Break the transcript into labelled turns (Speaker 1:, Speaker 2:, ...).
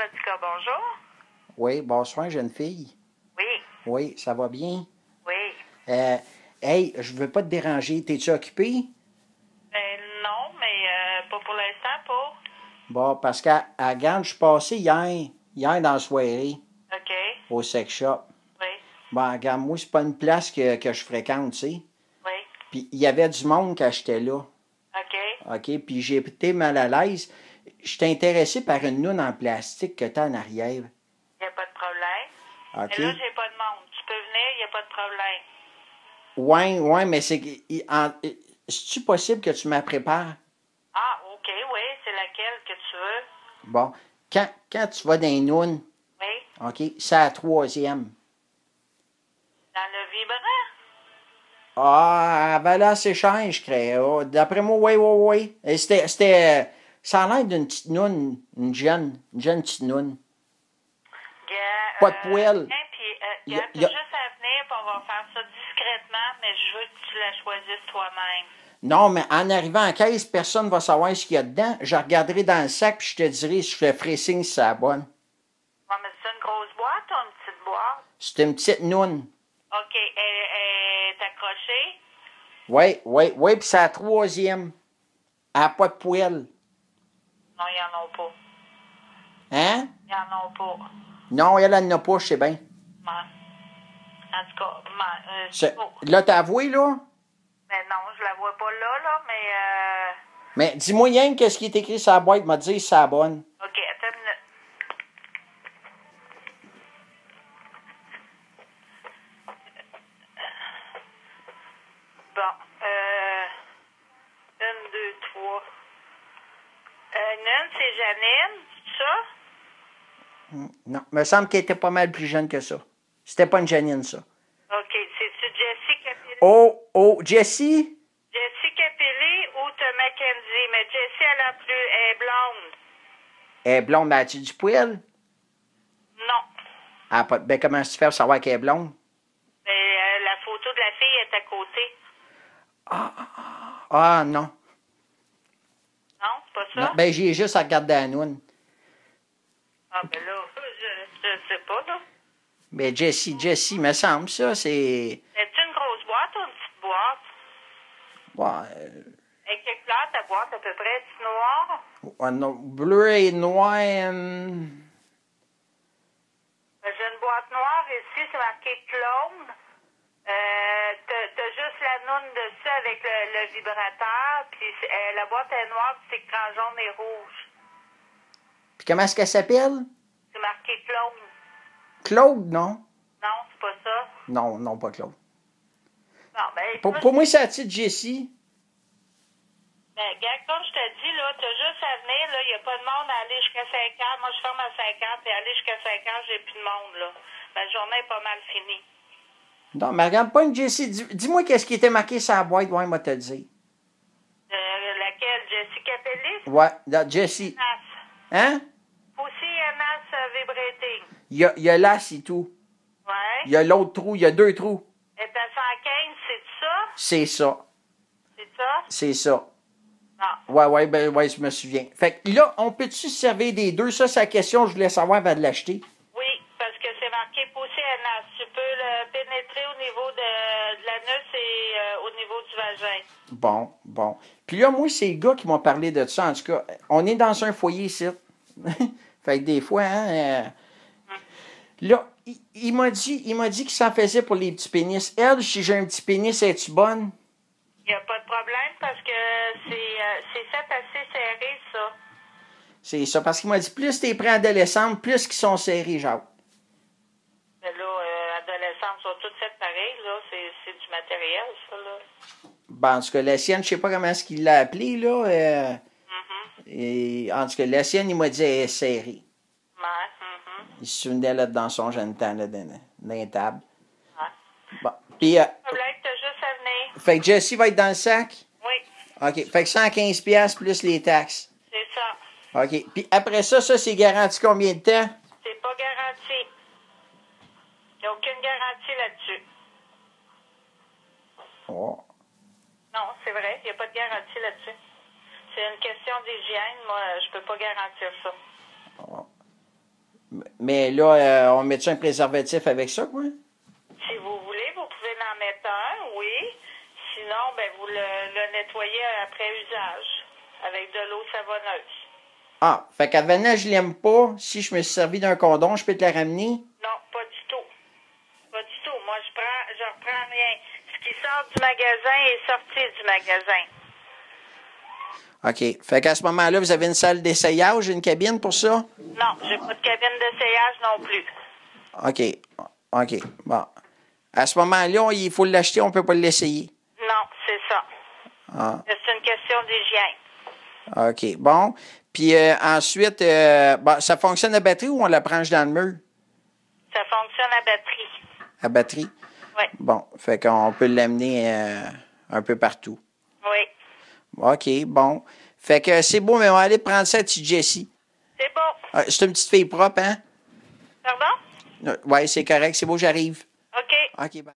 Speaker 1: Nautica, bonjour.
Speaker 2: Oui, bonsoir, jeune fille.
Speaker 1: Oui,
Speaker 2: Oui, ça va bien?
Speaker 1: oui.
Speaker 2: Hey, je veux pas te déranger. T'es-tu occupé?
Speaker 1: Non, mais pas pour l'instant, pas.
Speaker 2: Bon, parce qu'à Gand, je suis passé hier dans la soirée,
Speaker 1: OK,
Speaker 2: au sex shop.
Speaker 1: oui,
Speaker 2: Bon, regarde, moi, c'est pas une place que je fréquente, tu sais.
Speaker 1: oui.
Speaker 2: Puis il y avait du monde quand j'étais là.
Speaker 1: OK,
Speaker 2: OK? Puis j'ai été mal à l'aise. J'étais intéressé par une noune en plastique que t'as en arrière.
Speaker 1: il n'y a pas de problème.
Speaker 2: OK?
Speaker 1: Mais là, j'ai pas de monde. Tu peux venir, il n'y a pas de problème.
Speaker 2: Ouais, mais c'est-tu possible que tu me prépares?
Speaker 1: Ah, OK, oui, c'est laquelle que tu veux?
Speaker 2: Bon, quand tu vas dans les nounes,
Speaker 1: Oui,
Speaker 2: OK, c'est la troisième.
Speaker 1: dans le vibrant?
Speaker 2: Ah, ben là, c'est cher, je crée. Oh, d'après moi, oui. Et ça a l'air d'une petite noune, une jeune petite noune. Pas de poêle.
Speaker 1: Viens, puis,
Speaker 2: Y a-
Speaker 1: t'as
Speaker 2: y a-
Speaker 1: juste à venir, puis on va faire ça discrètement, mais je veux que tu la choisisses toi-même.
Speaker 2: Non, mais en arrivant en caisse, personne ne va savoir ce qu'il y a dedans. Je regarderai dans le sac, puis je te dirai si je te ferai signe si c'est la bonne.
Speaker 1: Ouais, mais c'est une grosse boîte ou une petite boîte?
Speaker 2: C'est une petite noune.
Speaker 1: OK, elle est accrochée?
Speaker 2: Oui, puis c'est la troisième. Elle n'a pas de poêle.
Speaker 1: Non, il n'y en a pas.
Speaker 2: Hein?
Speaker 1: Il n'y en a pas.
Speaker 2: Non, elle n'en a pas, je sais bien.
Speaker 1: Ouais. En tout cas,
Speaker 2: Là, t'as avoué, là?
Speaker 1: mais non, je la vois pas là, mais
Speaker 2: Mais dis-moi rien qu'est-ce qui est écrit sur la boîte, m'a dit si c'est la bonne.
Speaker 1: OK, attends une minute. Bon, une, deux, trois. Nune, c'est Janine, c'est ça?
Speaker 2: Non, me semble qu'elle était pas mal plus jeune que ça. C'était pas une Janine, ça.
Speaker 1: OK, c'est-tu Jessie Capelli?
Speaker 2: Oh, Jessie?
Speaker 1: Jessie Capelli ou t'as Mackenzie? Mais Jessie, elle est blonde.
Speaker 2: Elle est blonde, mais as-tu du poil?
Speaker 1: Non.
Speaker 2: Ah, ben comment tu fais pour savoir qu'elle est blonde?
Speaker 1: Mais la photo de la fille est à côté.
Speaker 2: Ah, non.
Speaker 1: Non, c'est pas ça?
Speaker 2: Non, ben j'ai juste à regarder la noune.
Speaker 1: Ah, ben là, je sais pas, là.
Speaker 2: Mais Jessie, me semble, ça, c'est...
Speaker 1: C'est une grosse boîte ou une petite boîte?
Speaker 2: Ouais,
Speaker 1: Et quelle couleur ta boîte à peu près? C'est noir?
Speaker 2: non, bleu et noir...
Speaker 1: J'ai une boîte noire ici, c'est marqué clone. T'as juste la noune dessus avec le vibrateur, puis la boîte est noire, puis c'est écran jaune et rouge.
Speaker 2: Puis comment est-ce qu'elle s'appelle?
Speaker 1: C'est marqué clone.
Speaker 2: Claude, non?
Speaker 1: Non, c'est pas ça.
Speaker 2: Non, pas Claude.
Speaker 1: Non, ben,
Speaker 2: Pour moi, c'est la petite Jessie.
Speaker 1: ben, gars, comme je te dis, là, t'as juste à venir, là, il n'y a pas de monde à aller jusqu'à 5 heures. Moi, je ferme à 5 heures, puis aller jusqu'à 5 heures, j'ai plus de monde, là. Ma journée est pas mal finie.
Speaker 2: Non, mais regarde pas une Jessie. Dis-moi qu'est-ce qui était marqué sur la boîte, ouais, moi te le dire.
Speaker 1: Laquelle? Jessie Capelli?
Speaker 2: Ouais, la Jessie.
Speaker 1: Nas.
Speaker 2: Hein?
Speaker 1: Aussi NAS Vibrating.
Speaker 2: Il y a là, c'est tout.
Speaker 1: Ouais.
Speaker 2: Il y a l'autre trou, il y a deux trous.
Speaker 1: Et à 115, c'est ça?
Speaker 2: C'est ça.
Speaker 1: C'est ça?
Speaker 2: C'est ça.
Speaker 1: Non.
Speaker 2: Ouais, je me souviens. Fait que là, on peut-tu se servir des deux? Ça, c'est la question, je voulais savoir avant de l'acheter.
Speaker 1: Oui, parce que c'est marqué pousser NAS. Tu peux le pénétrer au niveau de l'anus et au niveau du vagin.
Speaker 2: Bon. Puis là, moi, c'est les gars qui m'ont parlé de ça. En tout cas, on est dans un foyer ici. Fait que des fois, hein... Là, il m'a dit qu'il s'en faisait pour les petits pénis. Elle, si j'ai un petit pénis, es-tu bonne?
Speaker 1: Il n'y a pas de problème parce que c'est fait assez serré, ça.
Speaker 2: C'est ça, parce qu'il m'a dit, plus t'es prêt adolescente, plus qu'ils sont serrés, genre.
Speaker 1: Mais là, adolescentes sont toutes faites pareilles, là. C'est du matériel, ça, là.
Speaker 2: Ben, en tout cas, la sienne, je sais pas comment est-ce qu'il l'a appelé, là. Et, en tout cas, la sienne, il m'a dit, elle est serrée.
Speaker 1: Ouais,
Speaker 2: Il se souvenait, là, dans son jeune temps, là, dans les tables.
Speaker 1: ouais.
Speaker 2: Bon, puis,
Speaker 1: Pas de problème, t'as juste à venir.
Speaker 2: fait que Jessie va être dans le sac?
Speaker 1: Oui,
Speaker 2: OK, fait que 115 piastres plus les taxes.
Speaker 1: c'est ça.
Speaker 2: OK, puis après ça, c'est garanti combien de temps?
Speaker 1: C'est pas garanti. Il n'y a aucune garantie là-dessus.
Speaker 2: Oh.
Speaker 1: Non, c'est vrai, il n'y a pas de garantie là-dessus. C'est une question d'hygiène. Moi, je peux pas garantir ça.
Speaker 2: Oh. Mais là, on met un préservatif avec ça, quoi?
Speaker 1: Si vous voulez, vous pouvez en mettre un, oui. Sinon, ben vous le nettoyez après usage avec de l'eau savonneuse.
Speaker 2: Ah, fait qu'Avana, je l'aime pas. Si je me suis servi d'un condom, je peux te la ramener?
Speaker 1: Non, pas du tout. Pas du tout. Moi, je reprends rien. Ce qui sort du magasin est sorti du magasin.
Speaker 2: OK. Fait qu'à ce moment-là, vous avez une salle d'essayage, une cabine pour ça?
Speaker 1: Non, j'ai pas de cabine d'essayage non plus.
Speaker 2: OK. OK. Bon. À ce moment-là, il faut l'acheter, on peut pas l'essayer.
Speaker 1: Non, c'est ça.
Speaker 2: Ah.
Speaker 1: C'est une question d'hygiène.
Speaker 2: OK. Bon. Puis ensuite, bon, ça fonctionne à batterie ou on la branche dans le mur?
Speaker 1: Ça fonctionne à batterie.
Speaker 2: À batterie?
Speaker 1: Oui.
Speaker 2: Bon. Fait qu'on peut l'amener un peu partout.
Speaker 1: Oui.
Speaker 2: OK. Bon. Fait que c'est beau, mais on va aller prendre ça à petite Jessie.
Speaker 1: C'est bon.
Speaker 2: C'est une petite fille propre, hein?
Speaker 1: Pardon?
Speaker 2: Oui, c'est correct. C'est beau, j'arrive.
Speaker 1: OK.
Speaker 2: OK, bye.